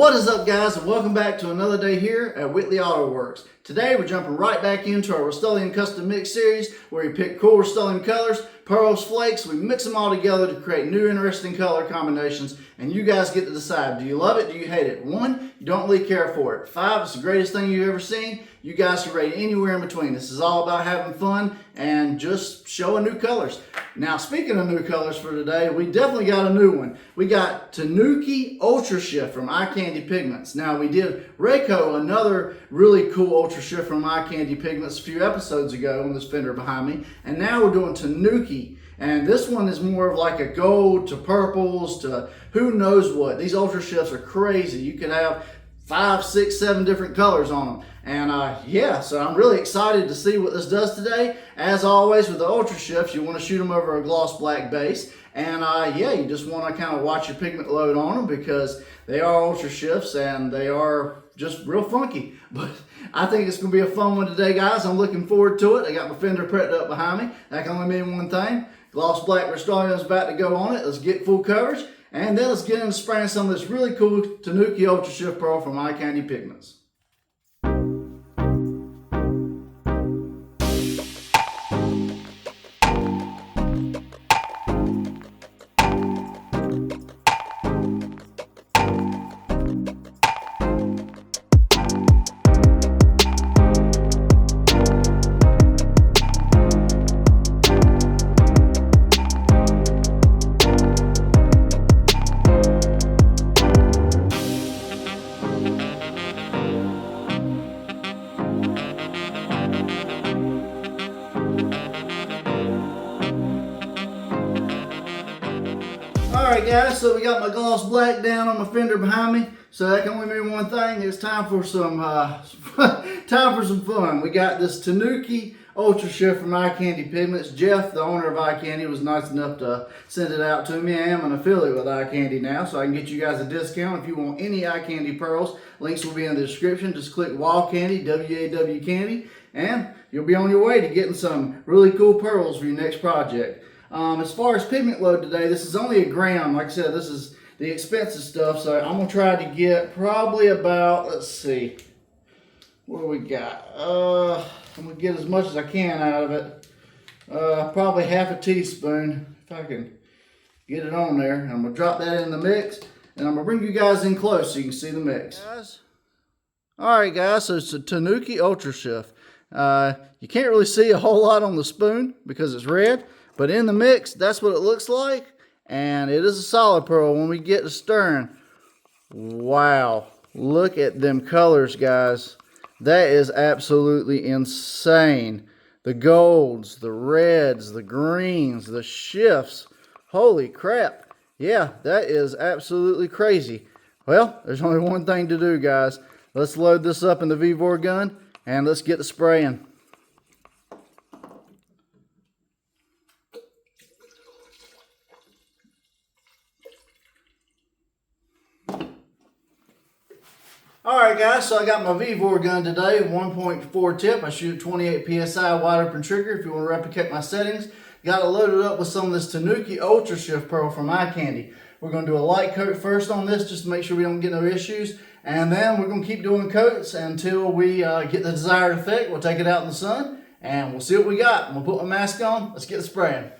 What is up, guys, and welcome back to another day here at Whitley Auto Works. Today we're jumping right back into our Rustoleum custom mix series where we pick cool Rustoleum colors, pearls, flakes, we mix them all together to create new interesting color combinations, and you guys get to decide, do you love it, do you hate it? 1, you don't really care for it. 5, it's the greatest thing you've ever seen. You guys can rate anywhere in between. This is all about having fun and just showing new colors. Now, speaking of new colors for today, we definitely got a new one. We got Tanuki Ultrashift from Eyecandy Pigments. Now, we did Reiko, another really cool Ultrashift from Eyecandy Pigments a few episodes ago on this fender behind me. And now we're doing Tanuki. And this one is more of like a gold to purples to who knows what. These Ultrashifts are crazy. You could have 5, 6, 7 different colors on them. And yeah, so I'm really excited to see what this does today. As always with the Ultrashifts, you want to shoot them over a gloss black base. And yeah, you just want to kind of watch your pigment load on them because they are Ultrashifts and they are just real funky. But I think it's going to be a fun one today, guys. I'm looking forward to it. I got my fender prepped up behind me. That can only mean one thing. Gloss black Rustoleum is about to go on it. Let's get full coverage. And then let's get into spraying some of this really cool Tanuki Ultrashift Pearl from Eyecandy Pigments. Alright guys, so we got my gloss black down on my fender behind me, so that can only mean one thing. It's time for some fun. We got this Tanuki Ultrashift from Eyecandy Pigments. Jeff, the owner of Eyecandy, was nice enough to send it out to me. I am an affiliate with Eyecandy now, so I can get you guys a discount if you want any Eyecandy pearls. Links will be in the description. Just click WAWSHOP, W-A-W Candy, and you'll be on your way to getting some really cool pearls for your next project. As far as pigment load today, this is only 1 gram. Like I said, this is the expensive stuff, so I'm going to try to get probably about, let's see, what do we got? I'm going to get as much as I can out of it. Probably half a teaspoon, if I can get it on there. And I'm going to drop that in the mix, and I'm going to bring you guys in close so you can see the mix. Alright guys, so it's a Tanuki Ultrashift. You can't really see a whole lot on the spoon because it's red. But in the mix, that's what it looks like. And it is a solid pearl when we get to stirring. Wow. Look at them colors, guys. That is absolutely insane. The golds, the reds, the greens, the shifts. Holy crap. Yeah, that is absolutely crazy. Well, there's only one thing to do, guys. Let's load this up in the V-Vor gun and let's get the spraying. Alright guys, so I got my V-Vor gun today, 1.4 tip. I shoot 28 PSI wide open trigger if you want to replicate my settings. Got it loaded up with some of this Tanuki Ultrashift Pearl from Eyecandy. We're going to do a light coat first on this just to make sure we don't get no issues. And then we're going to keep doing coats until we get the desired effect. We'll take it out in the sun and we'll see what we got. I'm going to put my mask on. Let's get spraying.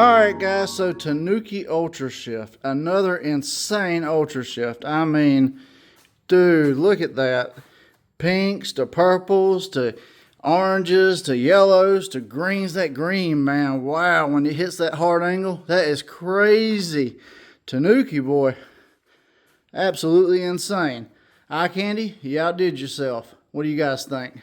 Alright guys, so Tanuki Ultrashift, another insane Ultrashift. I mean, dude, look at that. Pinks to purples to oranges to yellows to greens. That green, man, wow, when it hits that hard angle, that is crazy. Tanuki, boy, absolutely insane. Eyecandy, you outdid yourself. What do you guys think?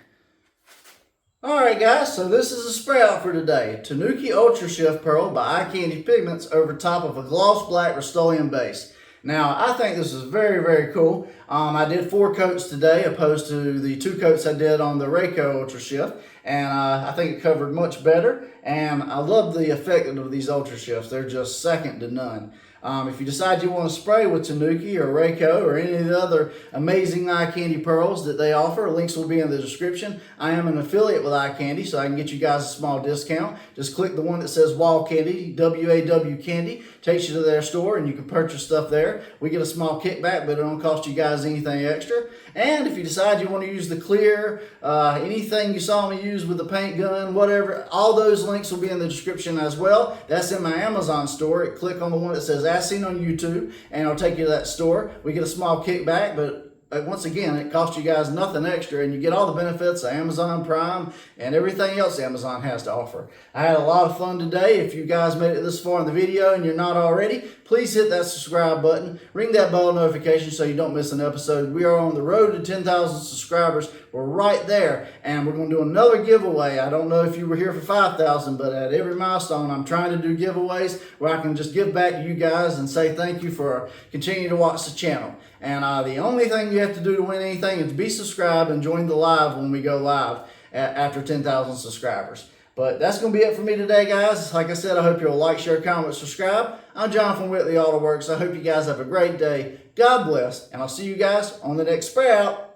Alright guys, so this is a spray out for today. Tanuki Ultrashift Pearl by Eyecandy Pigments over top of a gloss black Rustoleum base. Now, I think this is very, very cool. I did 4 coats today opposed to the 2 coats I did on the Rayco Ultrashift. And I think it covered much better. And I love the effect of these Ultrashifts. They're just second to none. If you decide you want to spray with Tanuki or Rayco or any of the other amazing Eyecandy pearls that they offer, links will be in the description. I am an affiliate with Eyecandy, so I can get you guys a small discount. Just click the one that says WAWSHOP, W-A-W Candy, takes you to their store and you can purchase stuff there. We get a small kickback, but it don't cost you guys anything extra. And if you decide you want to use the clear, anything you saw me use with the paint gun, whatever, all those links will be in the description as well. That's in my Amazon store. Click on the one that says As Seen on YouTube, and it'll take you to that store. We get a small kickback, but once again, it costs you guys nothing extra, and you get all the benefits of Amazon Prime and everything else Amazon has to offer. I had a lot of fun today. If you guys made it this far in the video and you're not already, please hit that subscribe button. Ring that bell notification so you don't miss an episode. We are on the road to 10,000 subscribers. We're right there, and we're going to do another giveaway. I don't know if you were here for 5,000, but at every milestone, I'm trying to do giveaways where I can just give back to you guys and say thank you for continuing to watch the channel. And the only thing you have to do to win anything is be subscribed and join the live when we go live after 10,000 subscribers. But that's going to be it for me today, guys. Like I said, I hope you'll like, share, comment, subscribe. I'm John from Whitley Auto Works. I hope you guys have a great day. God bless, and I'll see you guys on the next spray out.